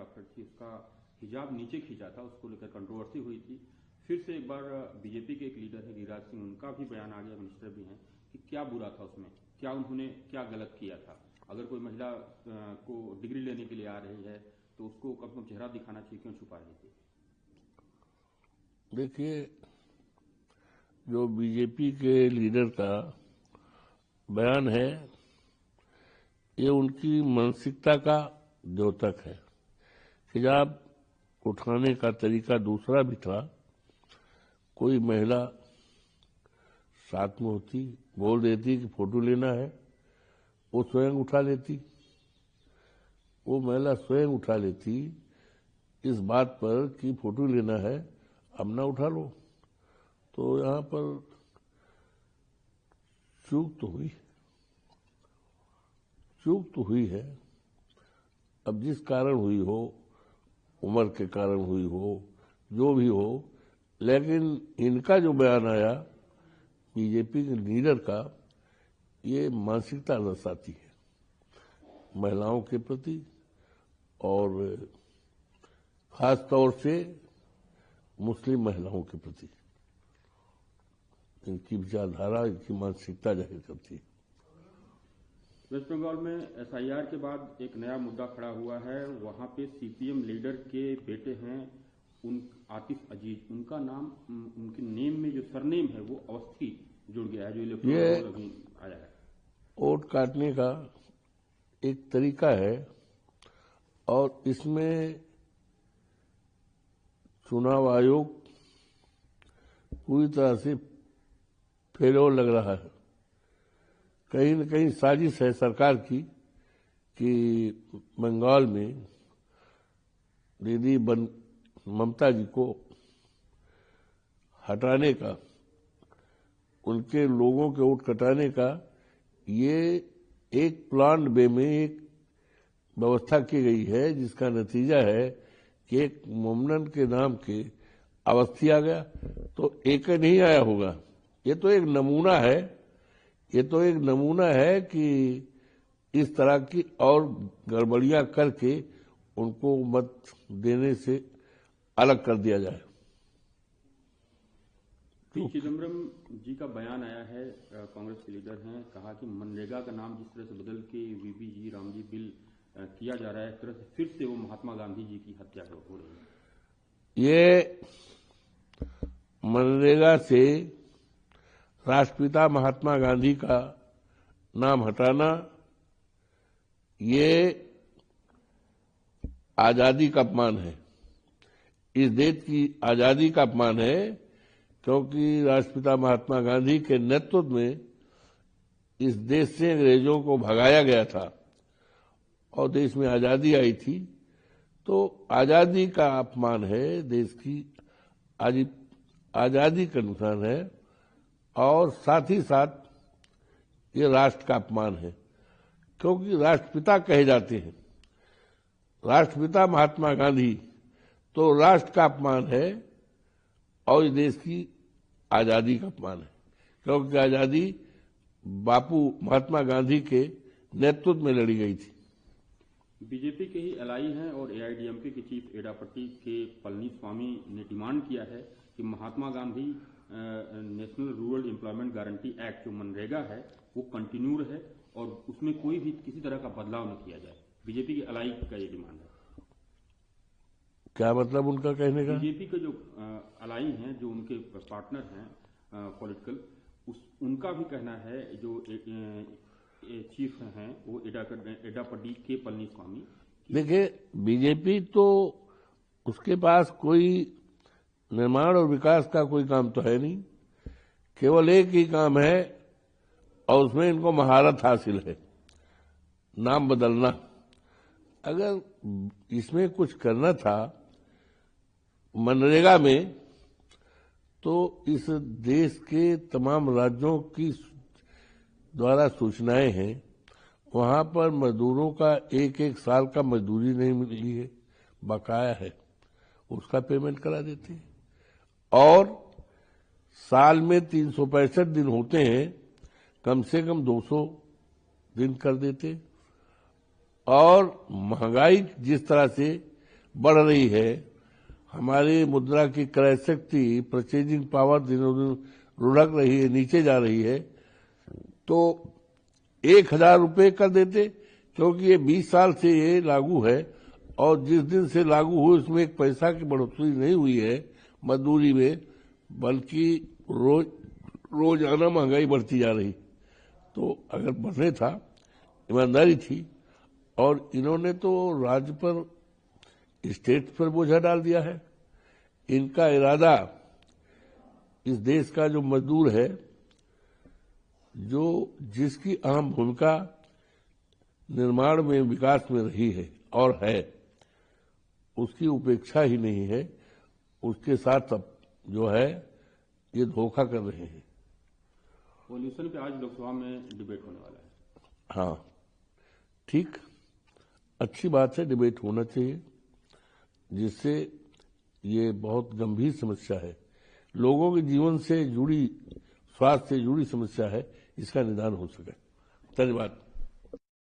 Doctor थी, उसका हिजाब नीचे खींचा था, उसको लेकर कंट्रोवर्सी हुई थी। फिर से एक बार बीजेपी के एक लीडर है गिरिराज सिंह, उनका भी बयान आ गया, मिनिस्टर भी हैं, कि क्या बुरा था उसमें, क्या उन्होंने क्या गलत किया था। अगर कोई महिला को डिग्री लेने के लिए आ रही है तो उसको कम से कम चेहरा दिखाना चाहिए, क्यों छुपा रही थी। देखिए, जो बीजेपी के लीडर का बयान है, ये उनकी मानसिकता का द्योतक है। हिजाब उठाने का तरीका दूसरा भी था। कोई महिला साथ में होती, बोल देती कि फोटो लेना है, वो स्वयं उठा लेती, वो महिला स्वयं उठा लेती इस बात पर कि फोटो लेना है, अब ना उठा लो। तो यहाँ पर चूक तो हुई है। अब जिस कारण हुई हो, उम्र के कारण हुई हो, जो भी हो, लेकिन इनका जो बयान आया बीजेपी के लीडर का, ये मानसिकता दर्शाती है महिलाओं के प्रति, और खास तौर से मुस्लिम महिलाओं के प्रति। इनकी विचारधारा, इनकी मानसिकता जाहिर करती है। वेस्ट बंगाल में एसआईआर के बाद एक नया मुद्दा खड़ा हुआ है। वहां पे सीपीएम लीडर के बेटे हैं आतिफ अजीज, उनका नाम, उनके नेम में जो सरनेम है वो अवस्थी जुड़ गया है, जो इलेक्टोरल अभी आया है। वोट काटने का एक तरीका है, और इसमें चुनाव आयोग पूरी तरह से फेल लग रहा है। कहीं न कहीं साजिश है सरकार की कि बंगाल में दीदी ममता जी को हटाने का, उनके लोगों के वोट कटाने का, ये एक प्लान वे में एक व्यवस्था की गई है, जिसका नतीजा है कि एक मोमनन के नाम के अवस्थी आ गया। तो एक नहीं आया होगा, ये तो एक नमूना है। ये तो एक नमूना है कि इस तरह की और गड़बड़ियां करके उनको मत देने से अलग कर दिया जाए। पी चिदम्बरम जी का बयान आया है, कांग्रेस के लीडर हैं, कहा कि मनरेगा का नाम जिस तरह से बदल के वीबीजी रामजी बिल किया जा रहा है, एक तरह से फिर से वो महात्मा गांधी जी की हत्या हो रही है। ये मनरेगा से राष्ट्रपिता महात्मा गांधी का नाम हटाना, ये आजादी का अपमान है, इस देश की आजादी का अपमान है। क्योंकि राष्ट्रपिता महात्मा गांधी के नेतृत्व में इस देश से अंग्रेजों को भगाया गया था और देश में आजादी आई थी। तो आजादी का अपमान है, देश की आजादी का नुकसान है, और साथ ही साथ ये राष्ट्र का अपमान है। क्योंकि राष्ट्रपिता कहे जाते हैं, राष्ट्रपिता महात्मा गांधी, तो राष्ट्र का अपमान है और इस देश की आजादी का अपमान है। क्योंकि आजादी बापू महात्मा गांधी के नेतृत्व में लड़ी गई थी। बीजेपी के ही एलआई हैं और एआईडीएमके के चीफ एडापट्टी के पलनीस्वामी ने डिमांड किया है कि Mahatma Gandhi national rural employment guarantee act, जो मनरेगा है, वो कंटिन्यू रहे और उसमें कोई भी किसी तरह का बदलाव न किया जाए। बीजेपी के एलआई का ये डिमांड है। क्या मतलब उनका कहने का? बीजेपी के जो एलआई हैं, जो उनके पार्टनर हैं पॉलिटिकल, उनका भी कहना है, जो चीफ हैं वो एडापट्टी के पलनीस्वामी। देखिए, बीजेपी तो उसके पास कोई निर्माण और विकास का कोई काम तो है नहीं, केवल एक ही काम है और उसमें इनको महारत हासिल है, नाम बदलना। अगर इसमें कुछ करना था मनरेगा में, तो इस देश के तमाम राज्यों की द्वारा सूचनाएं हैं, वहां पर मजदूरों का एक एक साल का मजदूरी नहीं मिली है, बकाया है, उसका पेमेंट करा देते हैं। और साल में 365 दिन होते हैं, कम से कम 200 दिन कर देते। और महंगाई जिस तरह से बढ़ रही है, हमारी मुद्रा की क्रय शक्ति, परचेजिंग पावर दिनों दिन लुढ़क रही है, नीचे जा रही है, तो 1,000 रुपये कर देते, क्योंकि ये 20 साल से ये लागू है और जिस दिन से लागू हुई उसमें एक पैसा की बढ़ोतरी नहीं हुई है मजदूरी में, बल्कि रोजाना महंगाई बढ़ती जा रही। तो अगर बढ़ने था, ईमानदारी थी, और इन्होंने तो राज्य पर, स्टेट पर बोझा डाल दिया है। इनका इरादा इस देश का जो मजदूर है, जो जिसकी अहम भूमिका निर्माण में, विकास में रही है और है, उसकी उपेक्षा ही नहीं है, उसके साथ अब जो है ये धोखा कर रहे हैं। पॉल्यूशन पे आज लोकसभा में डिबेट होने वाला है। हाँ, ठीक, अच्छी बात है, डिबेट होना चाहिए, जिससे ये बहुत गंभीर समस्या है, लोगों के जीवन से जुड़ी, स्वास्थ्य से जुड़ी समस्या है, इसका निदान हो सके। धन्यवाद।